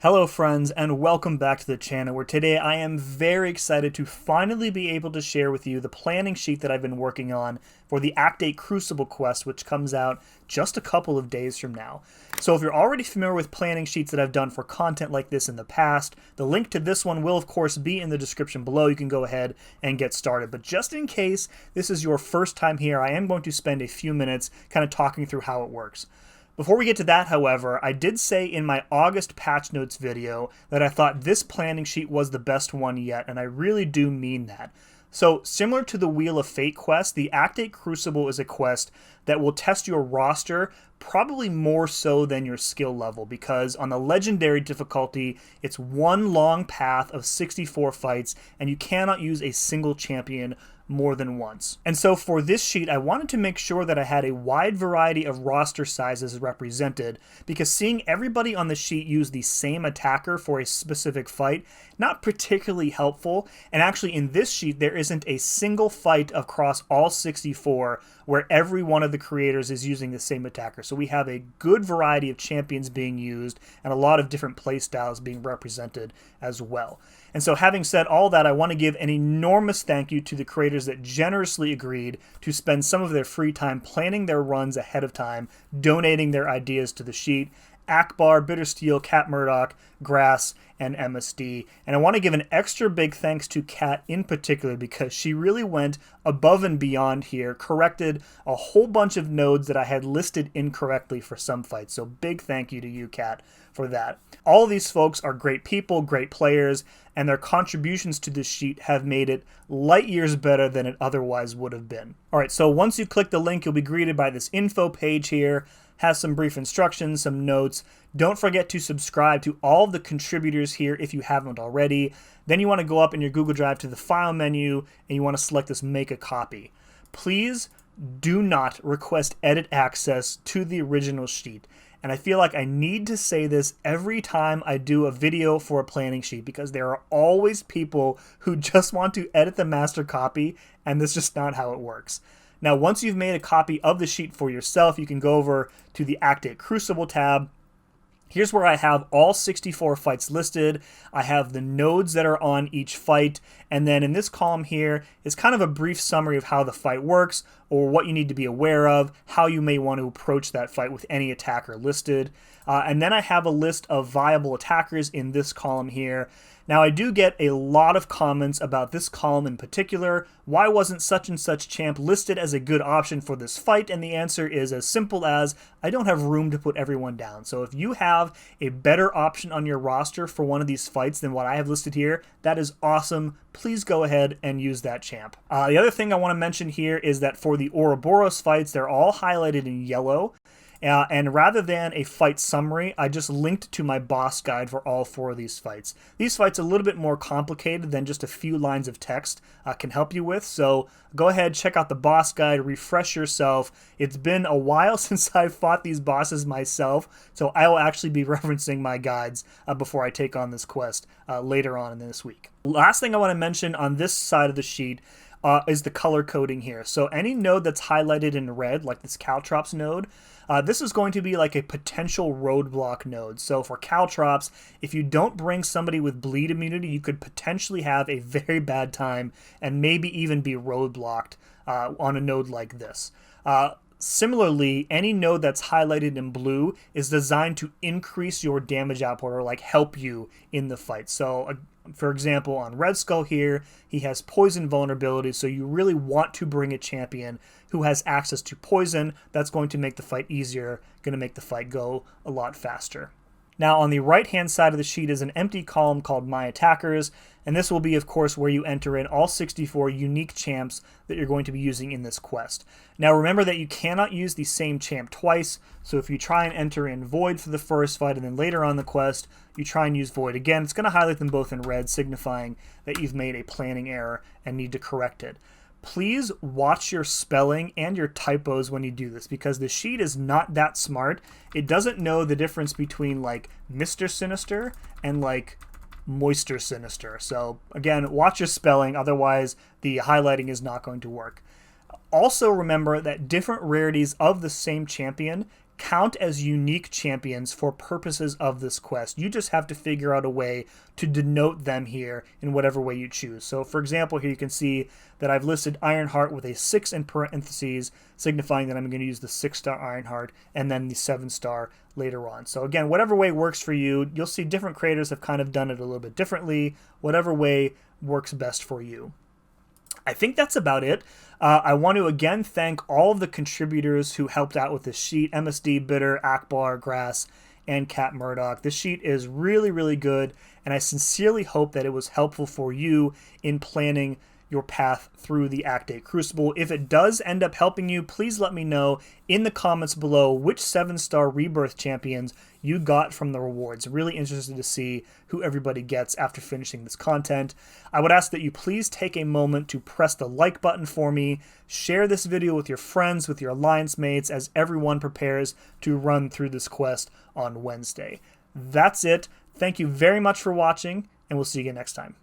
Hello friends, and welcome back to the channel, where today I am very excited to finally be able to share with you the planning sheet that I've been working on for the Act 8 Crucible quest, which comes out just a couple of days from now. So if you're already familiar with planning sheets that I've done for content like this in the past, the link to this one will of course be in the description below. You can go ahead and get started. But just in case this is your first time here, I am going to spend a few minutes kind of talking through how it works. Before we get to that, however, I did say in my August patch notes video that I thought this planning sheet was the best one yet, and I really do mean that. So, similar to the Wheel of Fate quest, the Act 8 Crucible is a quest that will test your roster probably more so than your skill level, because on the Legendary difficulty, it's one long path of 64 fights, and you cannot use a single champion more than once. And so for this sheet, I wanted to make sure that I had a wide variety of roster sizes represented, because seeing everybody on the sheet use the same attacker for a specific fight, not particularly helpful. And actually in this sheet, there isn't a single fight across all 64 where every one of the creators is using the same attacker. So we have a good variety of champions being used and a lot of different playstyles being represented as well. And so having said all that, I want to give an enormous thank you to the creators that generously agreed to spend some of their free time planning their runs ahead of time, donating their ideas to the sheet. Akbar, Bittersteel, Cat Murdoch, Grass, and MSD. And I want to give an extra big thanks to Cat in particular, because she really went above and beyond here, corrected a whole bunch of nodes that I had listed incorrectly for some fights. So big thank you to you, Cat, for that. All of these folks are great people, great players, and their contributions to this sheet have made it light years better than it otherwise would have been. Alright, so once you click the link, you'll be greeted by this info page here. Has some brief instructions, some notes. Don't forget to subscribe to all of the contributors here if you haven't already. Then you want to go up in your Google Drive to the File menu, and you want to select this Make a Copy. Please do not request edit access to the original sheet. And I feel like I need to say this every time I do a video for a planning sheet, because there are always people who just want to edit the master copy, and that's just not how it works. Now, once you've made a copy of the sheet for yourself, you can go over to the Act 8 Crucible tab. Here's where I have all 64 fights listed. I have the nodes that are on each fight, and then in this column here is kind of a brief summary of how the fight works, or what you need to be aware of, how you may want to approach that fight with any attacker listed. And then I have a list of viable attackers in this column here. Now, I do get a lot of comments about this column in particular. Why wasn't such and such champ listed as a good option for this fight? And the answer is as simple as I don't have room to put everyone down. So if you have a better option on your roster for one of these fights than what I have listed here, that is awesome. Please go ahead and use that champ. The other thing I want to mention here is that for the Ouroboros fights, they're all highlighted in yellow. And rather than a fight summary, I just linked to my boss guide for all 4 of these fights. These fights are a little bit more complicated than just a few lines of text can help you with, so go ahead, check out the boss guide, refresh yourself. It's been a while since I've fought these bosses myself, so I will actually be referencing my guides before I take on this quest later on in this week. Last thing I want to mention on this side of the sheet is the color coding here. So any node that's highlighted in red, like this Caltrops node, this is going to be like a potential roadblock node. So for Caltrops, if you don't bring somebody with bleed immunity, you could potentially have a very bad time and maybe even be roadblocked on a node like this. Similarly, any node that's highlighted in blue is designed to increase your damage output, or like help you in the fight. So for example, on Red Skull here, he has poison vulnerability, so you really want to bring a champion who has access to poison. That's going to make the fight easier, going to make the fight go a lot faster. Now on the right hand side of the sheet is an empty column called My Attackers, and this will be of course where you enter in all 64 unique champs that you're going to be using in this quest. Now remember that you cannot use the same champ twice, so if you try and enter in Void for the first fight and then later on the quest you try and use Void again, it's going to highlight them both in red, signifying that you've made a planning error and need to correct it. Please watch your spelling and your typos when you do this, because the sheet is not that smart. It doesn't know the difference between like Mr. Sinister and like Moister Sinister. So again, watch your spelling, otherwise the highlighting is not going to work. Also remember that different rarities of the same champion count as unique champions for purposes of this quest. You just have to figure out a way to denote them here in whatever way you choose. So for example, here you can see that I've listed Ironheart with a 6 in parentheses, signifying that I'm going to use the 6-star Ironheart and then the 7-star later on. So again, whatever way works for you. You'll see different creators have kind of done it a little bit differently. Whatever way works best for you. I think that's about it. I want to again thank all of the contributors who helped out with this sheet: MSD, Bitter, Akbar, Grass, and Cat Murdoch. This sheet is really, really good, and I sincerely hope that it was helpful for you in planning your path through the Act 8 Crucible. If it does end up helping you, please let me know in the comments below which 7-star Rebirth champions you got from the rewards. Really interested to see who everybody gets after finishing this content. I would ask that you please take a moment to press the like button for me, share this video with your friends, with your alliance mates, as everyone prepares to run through this quest on Wednesday. That's it. Thank you very much for watching, and we'll see you again next time.